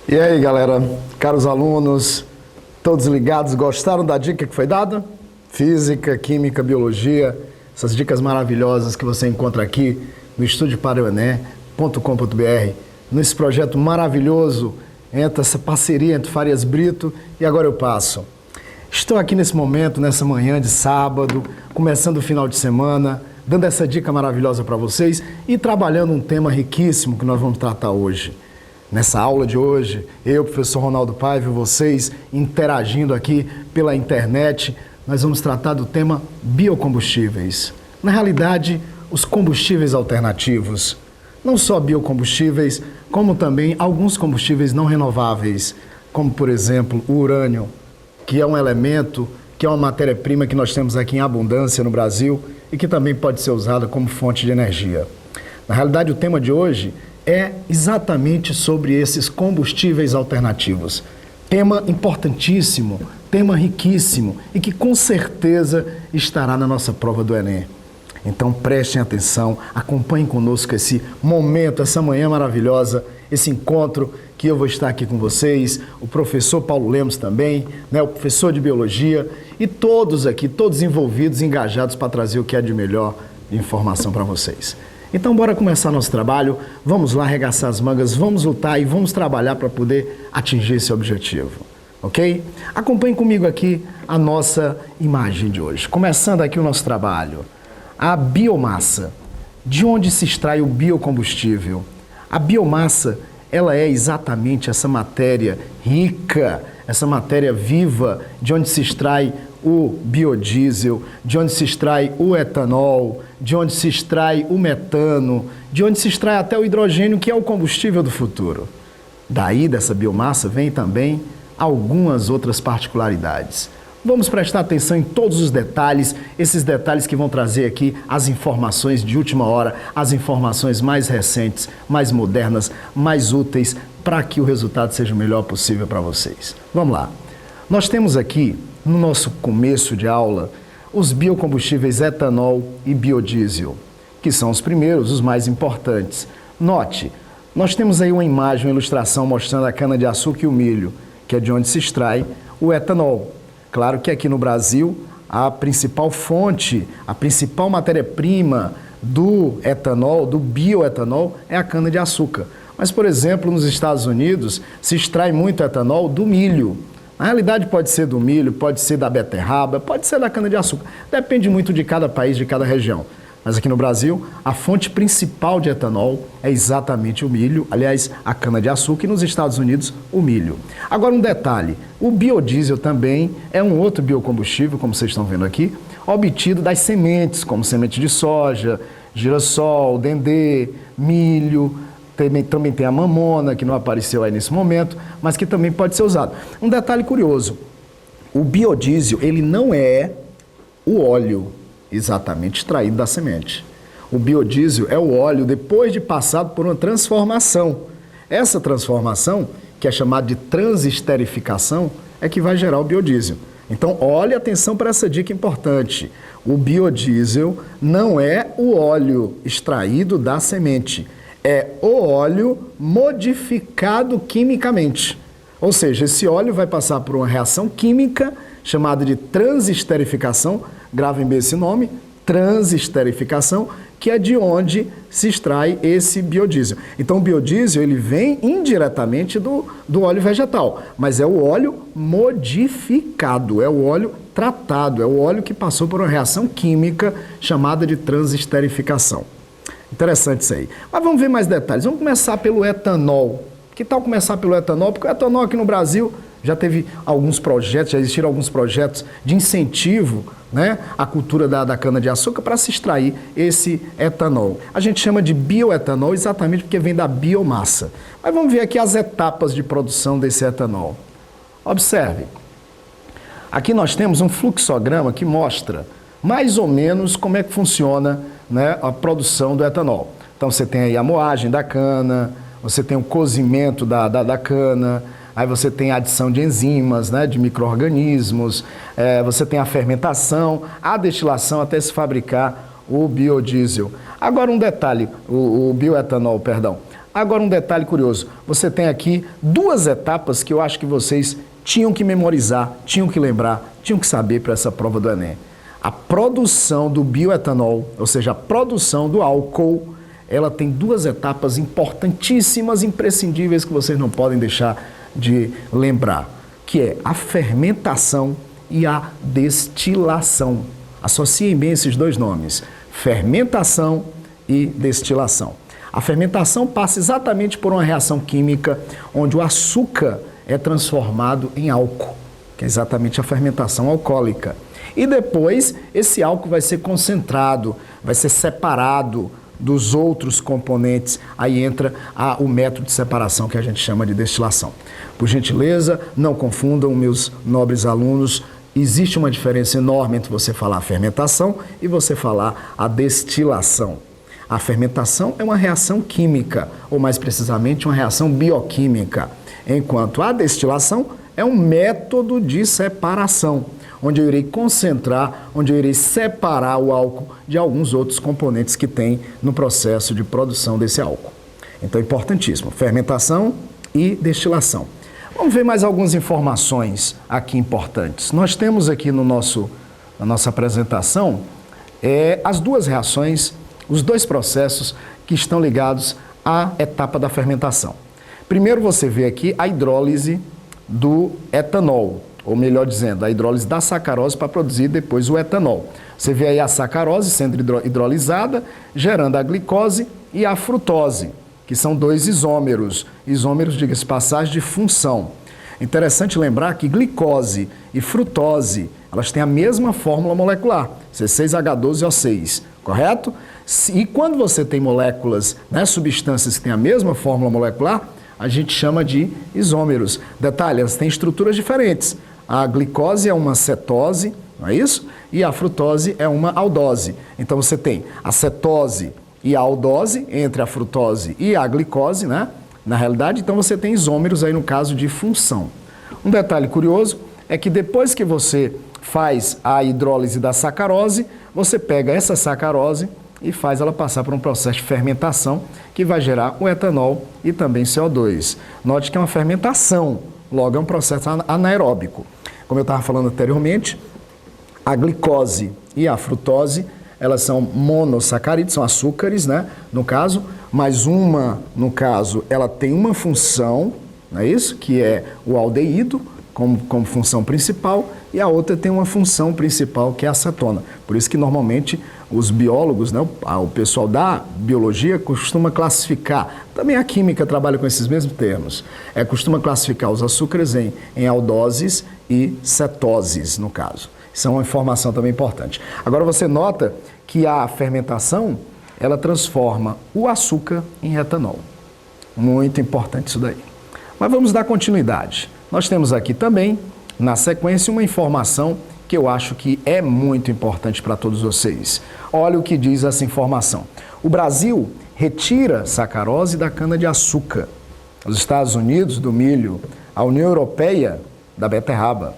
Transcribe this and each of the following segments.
E aí, galera, caros alunos, todos ligados, gostaram da dica que foi dada? Física, química, biologia, essas dicas maravilhosas que você encontra aqui no estudioparauenem.com.br, nesse projeto maravilhoso, entre essa parceria entre Farias Brito e Agora Eu Passo. Estou aqui nesse momento, nessa manhã de sábado, começando o final de semana, dando essa dica maravilhosa para vocês e trabalhando um tema riquíssimo que nós vamos tratar hoje. Nessa aula de hoje, eu, professor Ronaldo Paiva, vocês interagindo aqui pela internet, nós vamos tratar do tema biocombustíveis. Na realidade, os combustíveis alternativos. Não só biocombustíveis, como também alguns combustíveis não renováveis, como, por exemplo, o urânio, que é um elemento, que é uma matéria-prima que nós temos aqui em abundância no Brasil e que também pode ser usada como fonte de energia. Na realidade, o tema de hoje é exatamente sobre esses combustíveis alternativos. Tema importantíssimo, tema riquíssimo e que com certeza estará na nossa prova do Enem. Então prestem atenção, acompanhem conosco esse momento, essa manhã maravilhosa, esse encontro que eu vou estar aqui com vocês, o professor Paulo Lemos também, o professor de Biologia e todos aqui, todos envolvidos, engajados para trazer o que é de melhor de informação para vocês. Então, bora começar nosso trabalho, vamos lá arregaçar as mangas, vamos lutar e vamos trabalhar para poder atingir esse objetivo, ok? Acompanhe comigo aqui a nossa imagem de hoje. Começando aqui o nosso trabalho. A biomassa. De onde se extrai o biocombustível? A biomassa, ela é exatamente essa matéria rica, essa matéria viva, de onde se extrai o biodiesel, de onde se extrai o etanol, de onde se extrai o metano, de onde se extrai até o hidrogênio, que é o combustível do futuro. Daí, dessa biomassa, vem também algumas outras particularidades. Vamos prestar atenção em todos os detalhes, esses detalhes que vão trazer aqui as informações de última hora, as informações mais recentes, mais modernas, mais úteis, para que o resultado seja o melhor possível para vocês. Vamos lá. Nós temos aqui, no nosso começo de aula, os biocombustíveis etanol e biodiesel, que são os primeiros, os mais importantes. Note, nós temos aí uma imagem, uma ilustração mostrando a cana-de-açúcar e o milho, que é de onde se extrai o etanol. Claro que aqui no Brasil, a principal fonte, a principal matéria-prima do etanol, do bioetanol, é a cana-de-açúcar. Mas, por exemplo, nos Estados Unidos, se extrai muito etanol do milho. Na realidade, pode ser do milho, pode ser da beterraba, pode ser da cana-de-açúcar. Depende muito de cada país, de cada região. Mas aqui no Brasil, a fonte principal de etanol é exatamente o milho, aliás, a cana-de-açúcar, e nos Estados Unidos, o milho. Agora, um detalhe, o biodiesel também é um outro biocombustível, como vocês estão vendo aqui, obtido das sementes, como semente de soja, girassol, dendê, milho. Também tem a mamona, que não apareceu aí nesse momento, mas que também pode ser usado. Um detalhe curioso, o biodiesel, ele não é o óleo exatamente extraído da semente. O biodiesel é o óleo depois de passado por uma transformação. Essa transformação, que é chamada de transesterificação, é que vai gerar o biodiesel. Então, olhe atenção para essa dica importante. O biodiesel não é o óleo extraído da semente. É o óleo modificado quimicamente. Ou seja, esse óleo vai passar por uma reação química chamada de transesterificação, gravem bem esse nome, transesterificação, que é de onde se extrai esse biodiesel. Então, o biodiesel ele vem indiretamente do óleo vegetal, mas é o óleo modificado, é o óleo tratado, é o óleo que passou por uma reação química chamada de transesterificação. Interessante isso aí. Mas vamos ver mais detalhes. Vamos começar pelo etanol. Que tal começar pelo etanol? Porque o etanol aqui no Brasil já teve alguns projetos, já existiram alguns projetos de incentivo, à cultura da cana-de-açúcar para se extrair esse etanol. A gente chama de bioetanol exatamente porque vem da biomassa. Mas vamos ver aqui as etapas de produção desse etanol. Observe. Aqui nós temos um fluxograma que mostra mais ou menos como é que funciona a produção do etanol. Então você tem aí a moagem da cana, você tem o cozimento da cana, aí você tem a adição de enzimas, de micro-organismos, você tem a fermentação, a destilação até se fabricar o biodiesel. Agora um detalhe, o bioetanol, perdão. Agora um detalhe curioso, você tem aqui duas etapas que eu acho que vocês tinham que memorizar, tinham que lembrar, tinham que saber para essa prova do Enem. A produção do bioetanol, ou seja, a produção do álcool, ela tem duas etapas importantíssimas, imprescindíveis, que vocês não podem deixar de lembrar, que é a fermentação e a destilação. Associem bem esses dois nomes, fermentação e destilação. A fermentação passa exatamente por uma reação química onde o açúcar é transformado em álcool, que é exatamente a fermentação alcoólica. E depois esse álcool vai ser concentrado, vai ser separado dos outros componentes, aí entra o método de separação que a gente chama de destilação. Por gentileza, não confundam, meus nobres alunos, existe uma diferença enorme entre você falar a fermentação e você falar a destilação. A fermentação é uma reação química, ou mais precisamente uma reação bioquímica, enquanto a destilação é um método de separação, onde eu irei concentrar, onde eu irei separar o álcool de alguns outros componentes que tem no processo de produção desse álcool. Então, importantíssimo, fermentação e destilação. Vamos ver mais algumas informações aqui importantes. Nós temos aqui na nossa apresentação as duas reações, os dois processos que estão ligados à etapa da fermentação. Primeiro você vê aqui a hidrólise do etanol, ou melhor dizendo, a hidrólise da sacarose para produzir depois o etanol. Você vê aí a sacarose sendo hidrolisada, gerando a glicose e a frutose, que são dois isômeros. Isômeros, diga-se de passagem, de função. Interessante lembrar que glicose e frutose, elas têm a mesma fórmula molecular, C6H12O6, correto? E quando você tem moléculas, substâncias que têm a mesma fórmula molecular, a gente chama de isômeros. Detalhe, elas têm estruturas diferentes. A glicose é uma cetose, não é isso? E a frutose é uma aldose. Então você tem a cetose e a aldose entre a frutose e a glicose, né? Na realidade, então você tem isômeros aí no caso de função. Um detalhe curioso é que depois que você faz a hidrólise da sacarose, você pega essa sacarose e faz ela passar por um processo de fermentação que vai gerar o etanol e também CO2. Note que é uma fermentação, logo é um processo anaeróbico. Como eu estava falando anteriormente, a glicose e a frutose, elas são monossacarídeos, são açúcares, né, no caso, mas uma, no caso, ela tem uma função, não é isso? Que é o aldeído, como função principal, e a outra tem uma função principal, que é a acetona. Por isso que, normalmente, os biólogos, né, o pessoal da biologia costuma classificar, também a química trabalha com esses mesmos termos, costuma classificar os açúcares em aldoses e cetoses, no caso. Isso é uma informação também importante. Agora, você nota que a fermentação, ela transforma o açúcar em etanol. Muito importante isso daí. Mas vamos dar continuidade. Nós temos aqui também, na sequência, uma informação que eu acho que é muito importante para todos vocês. Olha o que diz essa informação. O Brasil retira sacarose da cana-de-açúcar. Os Estados Unidos, do milho. A União Europeia, da beterraba.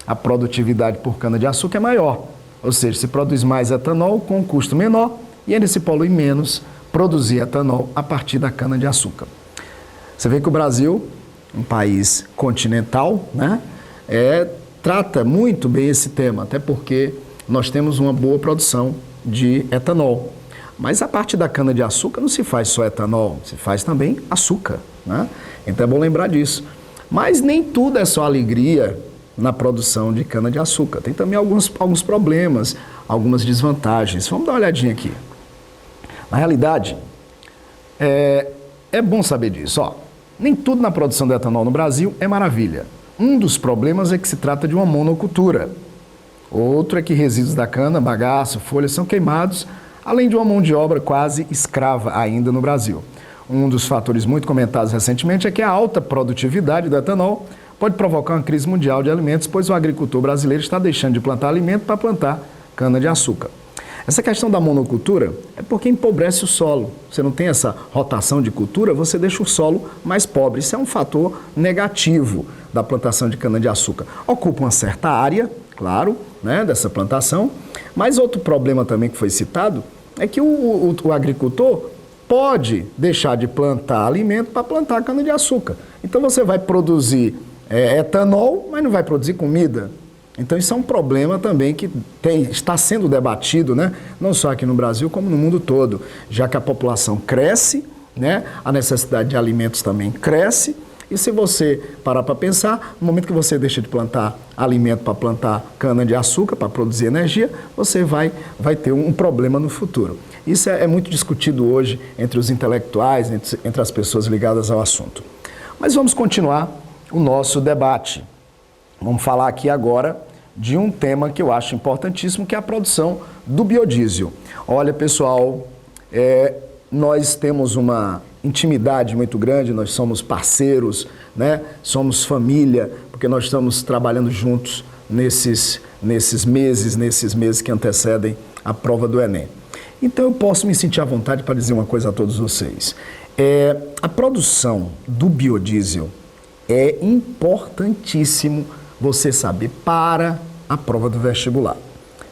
A produtividade por cana-de-açúcar é maior. Ou seja, se produz mais etanol com um custo menor e ainda se polui menos produzir etanol a partir da cana-de-açúcar. Você vê que o Brasil, um país continental, né, trata muito bem esse tema, até porque nós temos uma boa produção de etanol. Mas a partir da cana-de-açúcar não se faz só etanol, se faz também açúcar, né? Então é bom lembrar disso. Mas nem tudo é só alegria na produção de cana-de-açúcar. Tem também alguns problemas, algumas desvantagens. Vamos dar uma olhadinha aqui. Na realidade, é bom saber disso. Nem tudo na produção de etanol no Brasil é maravilha. Um dos problemas é que se trata de uma monocultura. Outro é que resíduos da cana, bagaço, folhas são queimados, além de uma mão de obra quase escrava ainda no Brasil. Um dos fatores muito comentados recentemente é que a alta produtividade do etanol pode provocar uma crise mundial de alimentos, pois o agricultor brasileiro está deixando de plantar alimento para plantar cana-de-açúcar. Essa questão da monocultura é porque empobrece o solo. Você não tem essa rotação de cultura, você deixa o solo mais pobre. Isso é um fator negativo da plantação de cana-de-açúcar. Ocupa uma certa área, claro, né, dessa plantação, mas outro problema também que foi citado é que o agricultor pode deixar de plantar alimento para plantar cana-de-açúcar. Então você vai produzir etanol, mas não vai produzir comida. Então isso é um problema também que está sendo debatido, né? Não só aqui no Brasil, como no mundo todo, já que a população cresce, né? A necessidade de alimentos também cresce. E se você parar para pensar, no momento que você deixa de plantar alimento para plantar cana-de-açúcar, para produzir energia, você vai ter um problema no futuro. Isso é muito discutido hoje entre os intelectuais, entre as pessoas ligadas ao assunto. Mas vamos continuar o nosso debate. Vamos falar aqui agora de um tema que eu acho importantíssimo, que é a produção do biodiesel. Olha, pessoal, nós temos uma intimidade muito grande, nós somos parceiros, né? Somos família, porque nós estamos trabalhando juntos nesses meses que antecedem a prova do Enem. Então eu posso me sentir à vontade para dizer uma coisa a todos vocês. A produção do biodiesel é importantíssimo você saber para a prova do vestibular.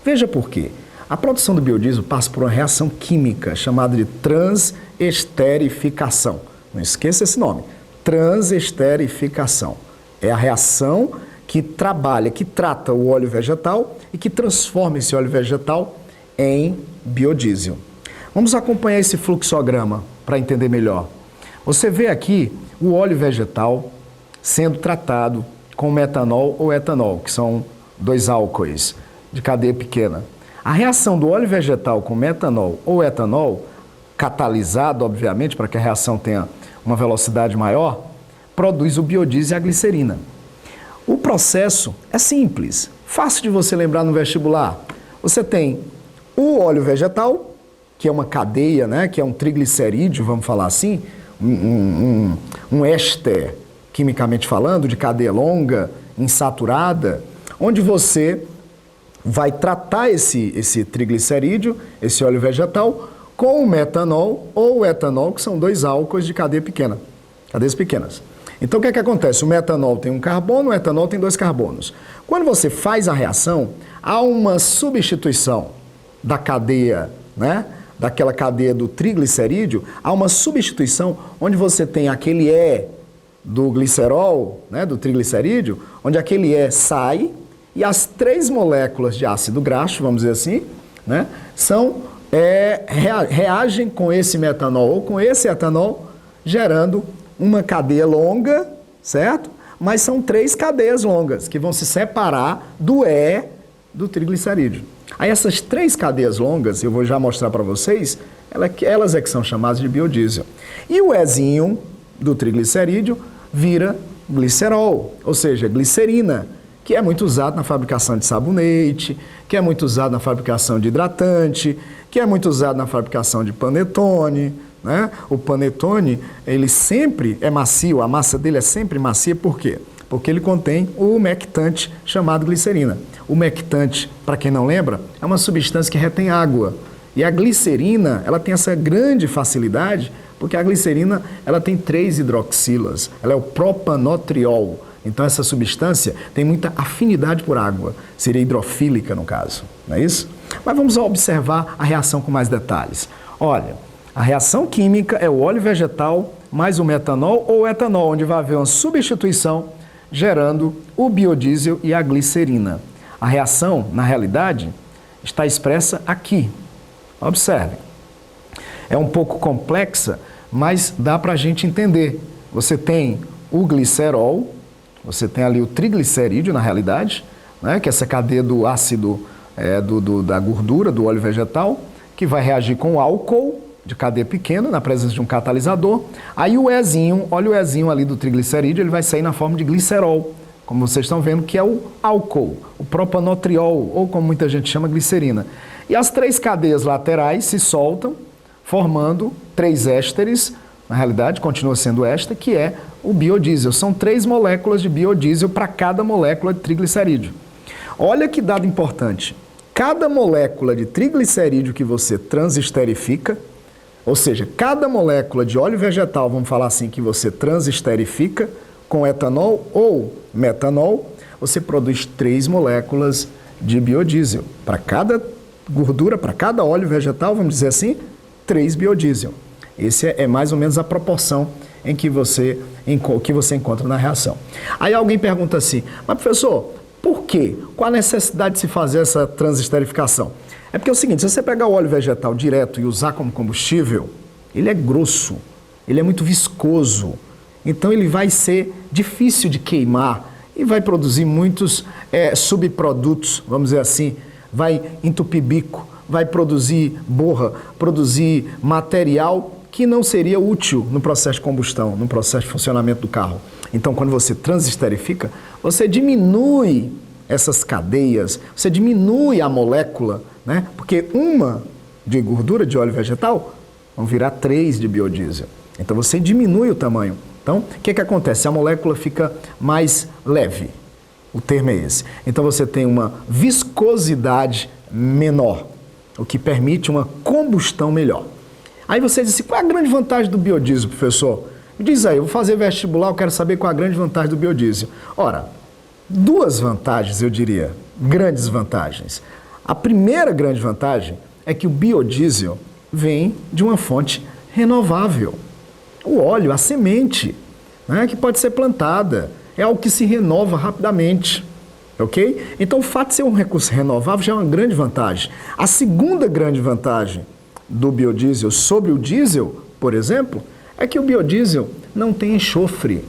Veja por quê. A produção do biodiesel passa por uma reação química chamada de transesterificação. Não esqueça esse nome, transesterificação. É a reação que trata o óleo vegetal e que transforma esse óleo vegetal em biodiesel. Vamos acompanhar esse fluxograma para entender melhor. Você vê aqui o óleo vegetal sendo tratado com metanol ou etanol, que são dois álcoois de cadeia pequena. A reação do óleo vegetal com metanol ou etanol, catalisado, obviamente, para que a reação tenha uma velocidade maior, produz o biodiesel e a glicerina. O processo é simples, fácil de você lembrar no vestibular. Você tem o óleo vegetal, que é uma cadeia, né, que é um triglicerídeo, vamos falar assim, um éster, quimicamente falando, de cadeia longa, insaturada, onde você vai tratar esse triglicerídeo, esse óleo vegetal, com o metanol ou o etanol, que são dois álcoois de cadeia pequena, cadeias pequenas. Então o que é que acontece? O metanol tem um carbono, o etanol tem dois carbonos. Quando você faz a reação, há uma substituição da cadeia, né? Daquela cadeia do triglicerídeo, há uma substituição onde você tem aquele E do glicerol, né? Do triglicerídeo, onde aquele E sai e as três moléculas de ácido graxo, vamos dizer assim, né? Reagem com esse metanol ou com esse etanol, gerando uma cadeia longa, certo? Mas são três cadeias longas que vão se separar do E do triglicerídeo. Aí essas três cadeias longas, eu vou já mostrar para vocês, elas é que são chamadas de biodiesel. E o Ezinho do triglicerídeo vira glicerol, ou seja, glicerina, que é muito usado na fabricação de sabonete, que é muito usado na fabricação de hidratante, que é muito usado na fabricação de panetone, né? O panetone, ele sempre é macio, a massa dele é sempre macia, por quê? Porque ele contém o umectante chamado glicerina. O umectante, para quem não lembra, é uma substância que retém água. E a glicerina, ela tem essa grande facilidade, porque a glicerina, ela tem 3 hidroxilas, ela é o propanotriol. Então essa substância tem muita afinidade por água, seria hidrofílica no caso, não é isso? Mas vamos observar a reação com mais detalhes. Olha, a reação química é o óleo vegetal mais o metanol ou etanol, onde vai haver uma substituição gerando o biodiesel e a glicerina. A reação, na realidade, está expressa aqui. Observe. É um pouco complexa, mas dá para a gente entender. Você tem o glicerol, você tem ali o triglicerídeo, na realidade, né, que é essa cadeia do ácido da gordura, do óleo vegetal, que vai reagir com o álcool de cadeia pequena, na presença de um catalisador. Aí o Ezinho, olha o Ezinho ali do triglicerídeo, ele vai sair na forma de glicerol, como vocês estão vendo, que é o álcool, o propanotriol, ou como muita gente chama, glicerina. E as 3 cadeias laterais se soltam, formando 3 ésteres, na realidade continua sendo éster, que é o biodiesel. São 3 moléculas de biodiesel para cada molécula de triglicerídeo. Olha que dado importante. Cada molécula de triglicerídeo que você transesterifica, ou seja, cada molécula de óleo vegetal, vamos falar assim, que você transesterifica com etanol ou metanol, você produz 3 moléculas de biodiesel. Para cada gordura, para cada óleo vegetal, vamos dizer assim, 3 biodiesel. Esse é mais ou menos a proporção que você encontra na reação. Aí alguém pergunta assim, mas professor, por quê? Qual a necessidade de se fazer essa transesterificação? É porque é o seguinte, se você pegar o óleo vegetal direto e usar como combustível, ele é grosso, ele é muito viscoso, então ele vai ser difícil de queimar e vai produzir muitos subprodutos, vamos dizer assim, vai entupir bico, vai produzir borra, produzir material que não seria útil no processo de combustão, no processo de funcionamento do carro. Então, quando você transesterifica, você diminui essas cadeias, você diminui a molécula, né? Porque uma de gordura de óleo vegetal vão virar 3 de biodiesel. Então, você diminui o tamanho. Então, o que acontece? A molécula fica mais leve. O termo é esse. Então, você tem uma viscosidade menor, o que permite uma combustão melhor. Aí você diz assim, qual é a grande vantagem do biodiesel, professor? Me diz aí, eu vou fazer vestibular, eu quero saber qual é a grande vantagem do biodiesel. Ora, 2 vantagens, eu diria, grandes vantagens. A primeira grande vantagem é que o biodiesel vem de uma fonte renovável. O óleo, a semente, né, que pode ser plantada, é algo que se renova rapidamente. Ok? Então, o fato de ser um recurso renovável já é uma grande vantagem. A segunda grande vantagem do biodiesel sobre o diesel, por exemplo, é que o biodiesel não tem enxofre.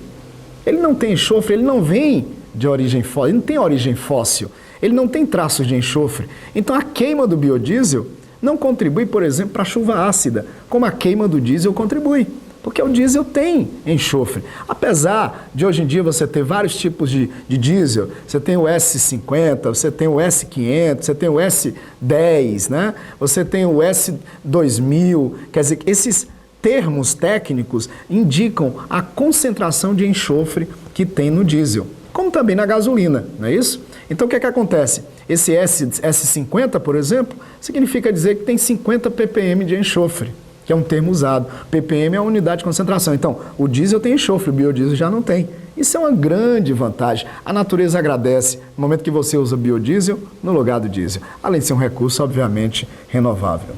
Ele não tem enxofre, ele não vem de origem fóssil, ele não tem origem fóssil, ele não tem traços de enxofre. Então, a queima do biodiesel não contribui, por exemplo, para a chuva ácida, como a queima do diesel contribui. Porque o diesel tem enxofre. Apesar de hoje em dia você ter vários tipos de diesel, você tem o S50, você tem o S500, você tem o S10, né? Você tem o S2000, quer dizer, esses termos técnicos indicam a concentração de enxofre que tem no diesel, como também na gasolina, não é isso? Então o que acontece? Esse S50, por exemplo, significa dizer que tem 50 ppm de enxofre, que é um termo usado. ppm é a unidade de concentração. Então, o diesel tem enxofre, o biodiesel já não tem. Isso é uma grande vantagem. A natureza agradece no momento que você usa biodiesel no lugar do diesel. Além de ser um recurso, obviamente, renovável.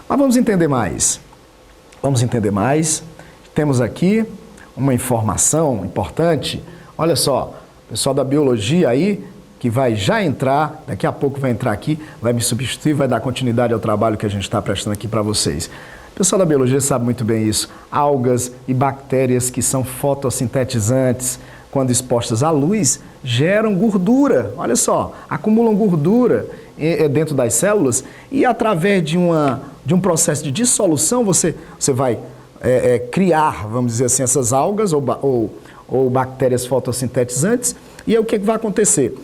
Mas vamos entender mais. Vamos entender mais. Temos aqui uma informação importante. Olha só, o pessoal da biologia aí, que vai já entrar, daqui a pouco vai entrar aqui, vai me substituir, vai dar continuidade ao trabalho que a gente está prestando aqui para vocês. O pessoal da biologia sabe muito bem isso. Algas e bactérias que são fotossintetizantes, quando expostas à luz, geram gordura. Olha só, acumulam gordura dentro das células e através de um processo de dissolução você vai criar, vamos dizer assim, essas algas ou bactérias fotossintetizantes. E aí o que vai acontecer?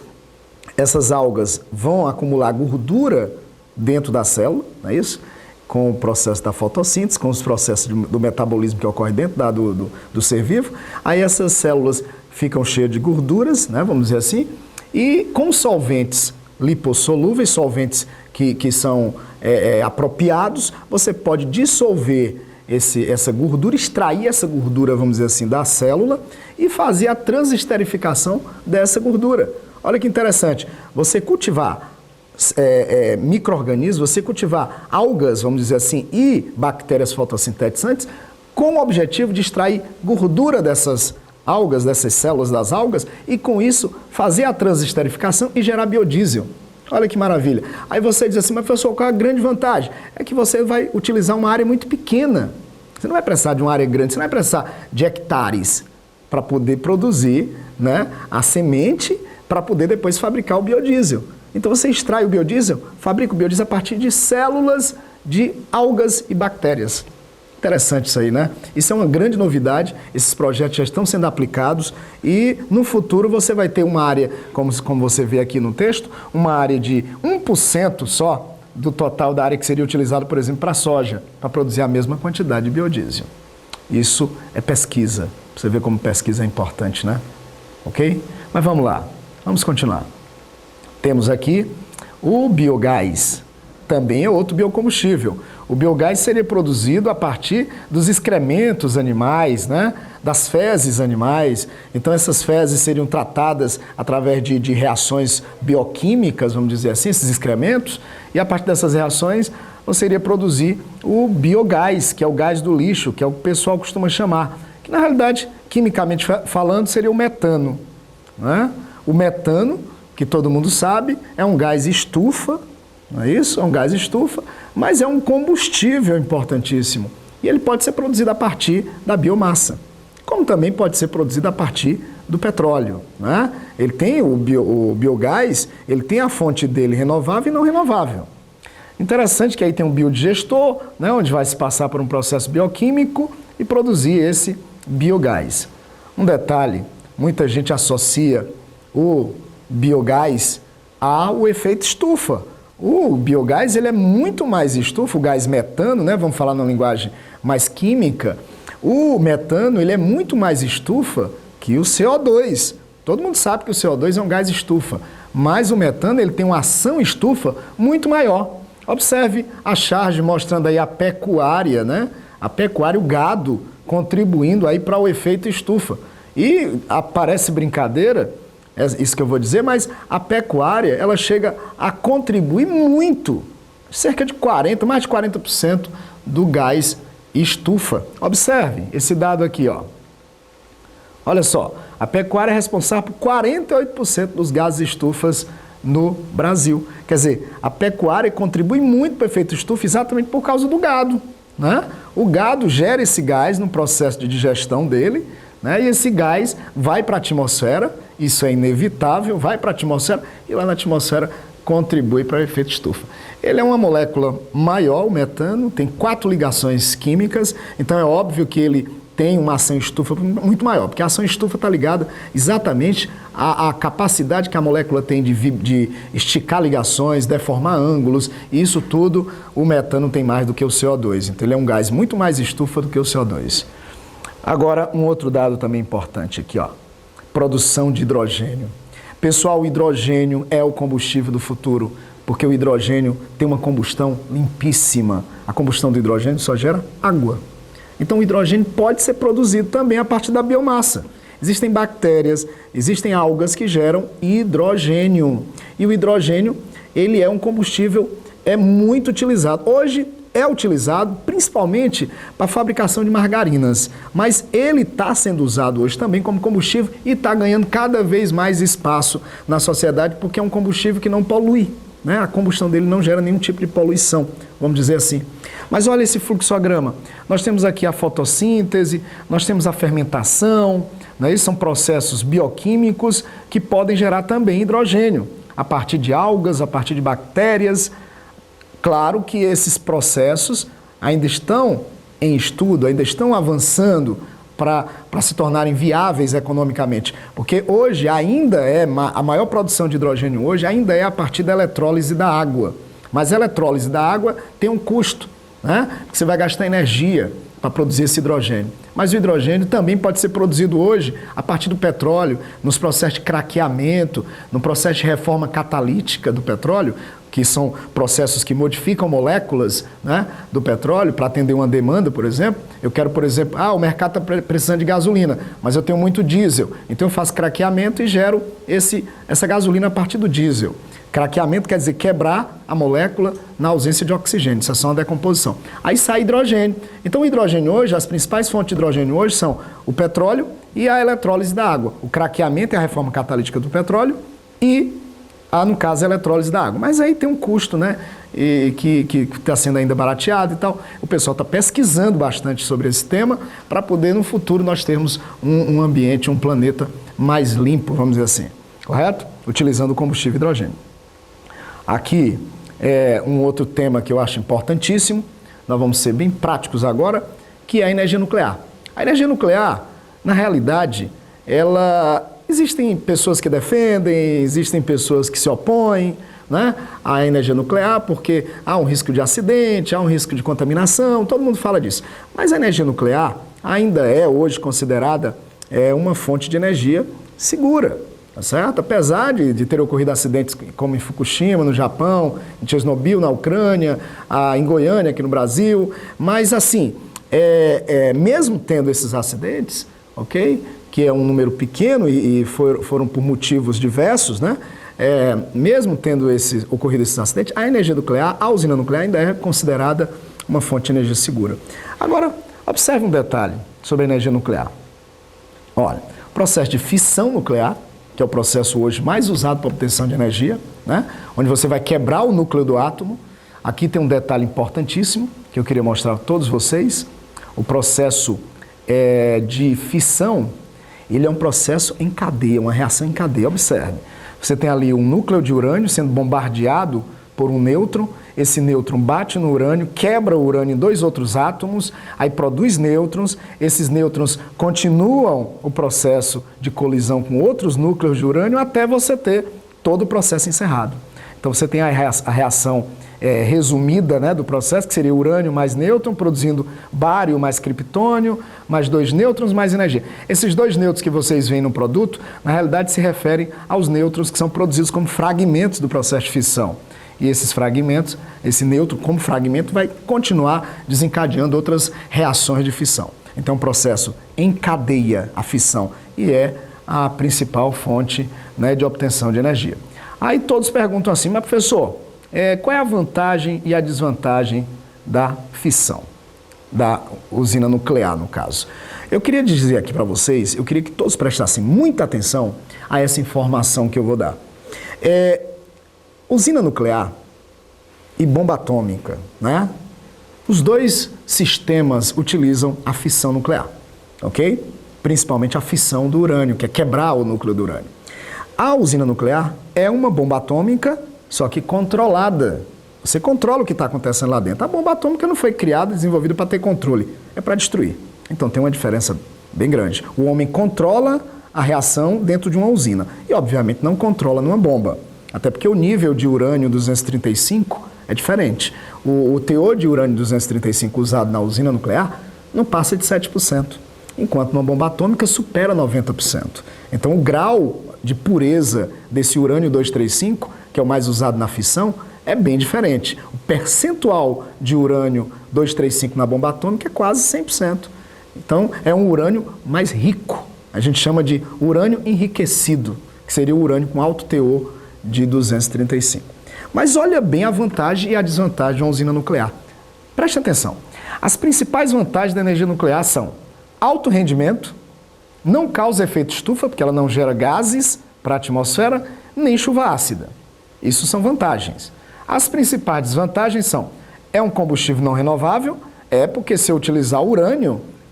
Essas algas vão acumular gordura dentro da célula, não é isso? Com o processo da fotossíntese, com os processos do metabolismo que ocorre dentro do ser vivo. Aí essas células ficam cheias de gorduras, né, vamos dizer assim, e com solventes lipossolúveis, solventes que são apropriados, você pode dissolver essa gordura, extrair essa gordura, vamos dizer assim, da célula e fazer a transesterificação dessa gordura. Olha que interessante, você cultivar micro-organismos, você cultivar algas, vamos dizer assim, e bactérias fotossintetizantes com o objetivo de extrair gordura dessas algas, dessas células das algas e com isso fazer a transesterificação e gerar biodiesel. Olha que maravilha. Aí você diz assim, mas professor, qual é a grande vantagem? É que você vai utilizar uma área muito pequena. Você não vai precisar de uma área grande, você não vai precisar de hectares para poder produzir, né, a semente para poder depois fabricar o biodiesel. Então você extrai o biodiesel, fabrica o biodiesel a partir de células de algas e bactérias. Interessante isso aí, né? Isso é uma grande novidade, esses projetos já estão sendo aplicados e no futuro você vai ter uma área, como você vê aqui no texto, uma área de 1% só do total da área que seria utilizada, por exemplo, para soja, para produzir a mesma quantidade de biodiesel. Isso é pesquisa. Você vê como pesquisa é importante, né? Ok? Mas vamos lá, vamos continuar. Temos aqui o biogás, também é outro biocombustível. O biogás seria produzido a partir dos excrementos animais, né? Das fezes animais. Então essas fezes seriam tratadas através de reações bioquímicas, vamos dizer assim, esses excrementos, e a partir dessas reações você iria produzir o biogás, que é o gás do lixo, que é o que o pessoal costuma chamar, que na realidade, quimicamente falando, seria o metano, né? O metano, que todo mundo sabe, é um gás estufa, não é isso? É um gás estufa, mas é um combustível importantíssimo. E ele pode ser produzido a partir da biomassa, como também pode ser produzido a partir do petróleo, né? Ele tem o biogás, ele tem a fonte dele renovável e não renovável. Interessante que aí tem um biodigestor, né, onde vai se passar por um processo bioquímico e produzir esse biogás. Um detalhe, muita gente associa o biogás ao efeito estufa. O biogás ele é muito mais estufa, o gás metano, né, vamos falar numa linguagem mais química, o metano ele é muito mais estufa que o CO2. Todo mundo sabe que o CO2 é um gás estufa, mas o metano ele tem uma ação estufa muito maior. Observe a charge mostrando aí a pecuária, né? A pecuária, o gado, contribuindo aí para o efeito estufa. E parece brincadeira, é isso que eu vou dizer, mas a pecuária, ela chega a contribuir muito, cerca de 40%, mais de 40% do gás estufa. Observe esse dado aqui, ó. Olha só, a pecuária é responsável por 48% dos gases estufas no Brasil. Quer dizer, a pecuária contribui muito para o efeito estufa exatamente por causa do gado, né? O gado gera esse gás no processo de digestão dele, né? E esse gás vai para a atmosfera, isso é inevitável, vai para a atmosfera e lá na atmosfera contribui para o efeito estufa. Ele é uma molécula maior, o metano, tem 4 ligações químicas, então é óbvio que ele tem uma ação estufa muito maior, porque a ação estufa está ligada exatamente à capacidade que a molécula tem de esticar ligações, deformar ângulos, e isso tudo o metano tem mais do que o CO2, então ele é um gás muito mais estufa do que o CO2. Agora, um outro dado também importante aqui, ó, produção de hidrogênio. Pessoal, o hidrogênio é o combustível do futuro, porque o hidrogênio tem uma combustão limpíssima. A combustão do hidrogênio só gera água. Então o hidrogênio pode ser produzido também a partir da biomassa. Existem bactérias, existem algas que geram hidrogênio. E o hidrogênio, ele é um combustível muito utilizado. Hoje é utilizado principalmente para a fabricação de margarinas, mas ele está sendo usado hoje também como combustível e está ganhando cada vez mais espaço na sociedade porque é um combustível que não polui, né? A combustão dele não gera nenhum tipo de poluição, vamos dizer assim. Mas olha esse fluxograma. Nós temos aqui a fotossíntese, nós temos a fermentação, né? Esses são processos bioquímicos que podem gerar também hidrogênio, a partir de algas, a partir de bactérias. Claro que esses processos ainda estão em estudo, ainda estão avançando para se tornarem viáveis economicamente, porque hoje ainda a maior produção de hidrogênio hoje ainda é a partir da eletrólise da água. Mas a eletrólise da água tem um custo, né? Você vai gastar energia para produzir esse hidrogênio. Mas o hidrogênio também pode ser produzido hoje a partir do petróleo, nos processos de craqueamento, no processo de reforma catalítica do petróleo, que são processos que modificam moléculas, né, do petróleo para atender uma demanda, por exemplo. Eu quero, por exemplo, o mercado está precisando de gasolina, mas eu tenho muito diesel. Então eu faço craqueamento e gero essa gasolina a partir do diesel. Craqueamento quer dizer quebrar a molécula na ausência de oxigênio, isso é só uma decomposição. Aí sai hidrogênio. Então o hidrogênio hoje, as principais fontes de hidrogênio hoje são o petróleo e a eletrólise da água. O craqueamento é a reforma catalítica do petróleo e no caso, a eletrólise da água. Mas aí tem um custo, né, que está sendo ainda barateado e tal. O pessoal está pesquisando bastante sobre esse tema para poder, no futuro, nós termos um ambiente, um planeta mais limpo, vamos dizer assim. Correto? Utilizando o combustível hidrogênio. Aqui é um outro tema que eu acho importantíssimo. Nós vamos ser bem práticos agora, que é a energia nuclear. A energia nuclear, na realidade, existem pessoas que defendem, existem pessoas que se opõem, né, à energia nuclear, porque há um risco de acidente, há um risco de contaminação, todo mundo fala disso. Mas a energia nuclear ainda é hoje considerada uma fonte de energia segura, tá certo? Apesar de ter ocorrido acidentes como em Fukushima, no Japão, em Chernobyl, na Ucrânia, em Goiânia, aqui no Brasil, mas assim, mesmo tendo esses acidentes, ok? Que é um número pequeno e foram por motivos diversos, né? mesmo tendo ocorrido esses acidentes, a energia nuclear, a usina nuclear ainda é considerada uma fonte de energia segura. Agora, observe um detalhe sobre a energia nuclear. Olha, o processo de fissão nuclear, que é o processo hoje mais usado para obtenção de energia, né? Onde você vai quebrar o núcleo do átomo. Aqui tem um detalhe importantíssimo que eu queria mostrar a todos vocês. O processo de fissão, ele é um processo em cadeia, uma reação em cadeia. Observe, você tem ali um núcleo de urânio sendo bombardeado por um nêutron, esse nêutron bate no urânio, quebra o urânio em 2 outros átomos, aí produz nêutrons, esses nêutrons continuam o processo de colisão com outros núcleos de urânio até você ter todo o processo encerrado. Então você tem a reação resumida, né, do processo, que seria urânio mais nêutron, produzindo bário mais criptônio, mais 2 nêutrons, mais energia. Esses 2 nêutrons que vocês veem no produto, na realidade se referem aos nêutrons que são produzidos como fragmentos do processo de fissão. E esses fragmentos, esse nêutron como fragmento vai continuar desencadeando outras reações de fissão. Então, o processo encadeia a fissão e é a principal fonte, né, de obtenção de energia. Aí todos perguntam assim, mas professor, qual é a vantagem e a desvantagem da fissão, da usina nuclear, no caso? Eu queria dizer aqui para vocês, eu queria que todos prestassem muita atenção a essa informação que eu vou dar. Usina nuclear e bomba atômica, né? Os 2 sistemas utilizam a fissão nuclear, ok? Principalmente a fissão do urânio, que é quebrar o núcleo do urânio. A usina nuclear é uma bomba atômica, só que controlada. Você controla o que está acontecendo lá dentro. A bomba atômica não foi criada e desenvolvida para ter controle, é para destruir. Então tem uma diferença bem grande. O homem controla a reação dentro de uma usina e, obviamente, não controla numa bomba. Até porque o nível de urânio 235 é diferente. O teor de urânio 235 usado na usina nuclear não passa de 7%, enquanto numa bomba atômica supera 90%. Então o grau de pureza desse urânio 235, que é o mais usado na fissão, é bem diferente. O percentual de urânio 235 na bomba atômica é quase 100%. Então é um urânio mais rico. A gente chama de urânio enriquecido, que seria o urânio com alto teor de 235. Mas olha bem a vantagem e a desvantagem de uma usina nuclear. Preste atenção. As principais vantagens da energia nuclear são alto rendimento, não causa efeito estufa, porque ela não gera gases para a atmosfera, nem chuva ácida. Isso são vantagens. As principais desvantagens são, é um combustível não renovável, porque se eu utilizar o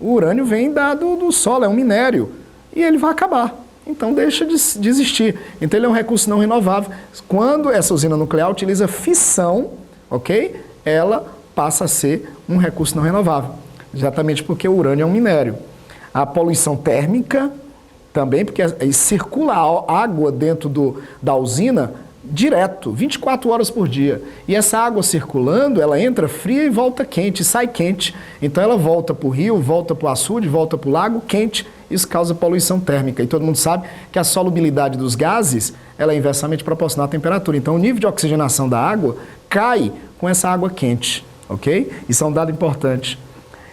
urânio vem do solo, é um minério, e ele vai acabar. Então deixa de existir. Então ele é um recurso não renovável. Quando essa usina nuclear utiliza fissão, ok? Ela passa a ser um recurso não renovável. Exatamente porque o urânio é um minério. A poluição térmica também, porque circula água dentro da usina direto, 24 horas por dia. E essa água circulando, ela entra fria e volta quente, sai quente. Então ela volta para o rio, volta para o açude, volta para o lago quente. Isso causa poluição térmica. E todo mundo sabe que a solubilidade dos gases, ela é inversamente proporcional à temperatura. Então o nível de oxigenação da água cai com essa água quente, ok? Isso é um dado importante.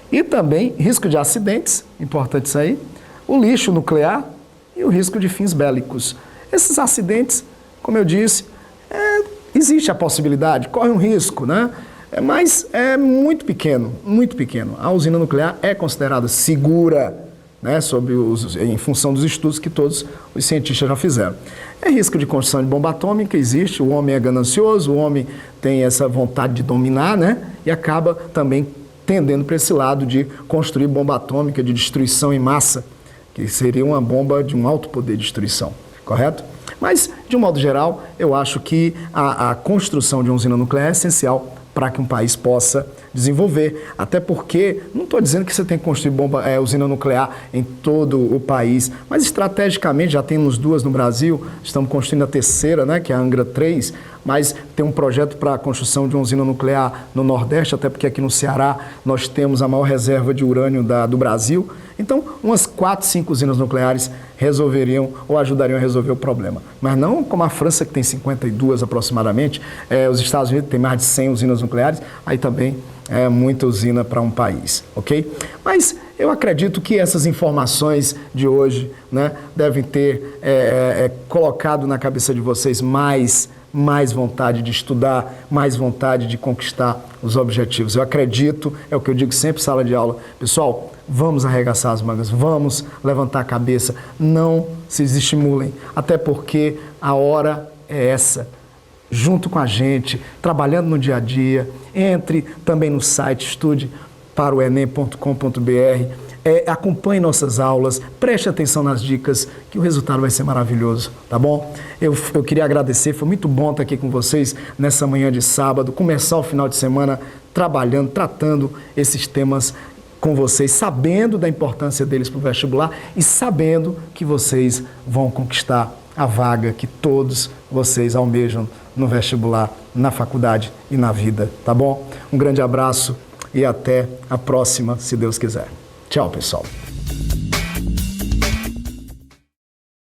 E também risco de acidentes, importante isso aí, o lixo nuclear e o risco de fins bélicos. Esses acidentes, como eu disse, existe a possibilidade, corre um risco, né? Mas é muito pequeno, muito pequeno. A usina nuclear é considerada segura, né? Em função dos estudos que todos os cientistas já fizeram. Risco de construção de bomba atômica existe, o homem é ganancioso, o homem tem essa vontade de dominar, né? E acaba também tendendo para esse lado de construir bomba atômica de destruição em massa, que seria uma bomba de um alto poder de destruição, correto? Mas, de um modo geral, eu acho que a construção de uma usina nuclear é essencial para que um país possa desenvolver. Até porque, não estou dizendo que você tem que construir usina nuclear em todo o país, mas estrategicamente, já temos 2 no Brasil, estamos construindo a terceira, né, que é a Angra 3, mas tem um projeto para a construção de uma usina nuclear no Nordeste, até porque aqui no Ceará nós temos a maior reserva de urânio do Brasil. Então, umas 4, 5 usinas nucleares resolveriam ou ajudariam a resolver o problema. Mas não como a França, que tem 52 aproximadamente, os Estados Unidos tem mais de 100 usinas nucleares, aí também muita usina para um país, ok? Mas eu acredito que essas informações de hoje, né, devem ter colocado na cabeça de vocês mais vontade de estudar, mais vontade de conquistar os objetivos. Eu acredito, é o que eu digo sempre em sala de aula, pessoal, vamos arregaçar as mangas, vamos levantar a cabeça, não se desestimulem, até porque a hora é essa. Junto com a gente, trabalhando no dia a dia, entre também no site estudeparoenem.com.br, acompanhe nossas aulas, preste atenção nas dicas, que o resultado vai ser maravilhoso, tá bom? Eu queria agradecer, foi muito bom estar aqui com vocês nessa manhã de sábado, começar o final de semana trabalhando, tratando esses temas com vocês, sabendo da importância deles para o vestibular e sabendo que vocês vão conquistar a vaga que todos vocês almejam no vestibular, na faculdade e na vida, tá bom? Um grande abraço e até a próxima, se Deus quiser. Tchau, pessoal.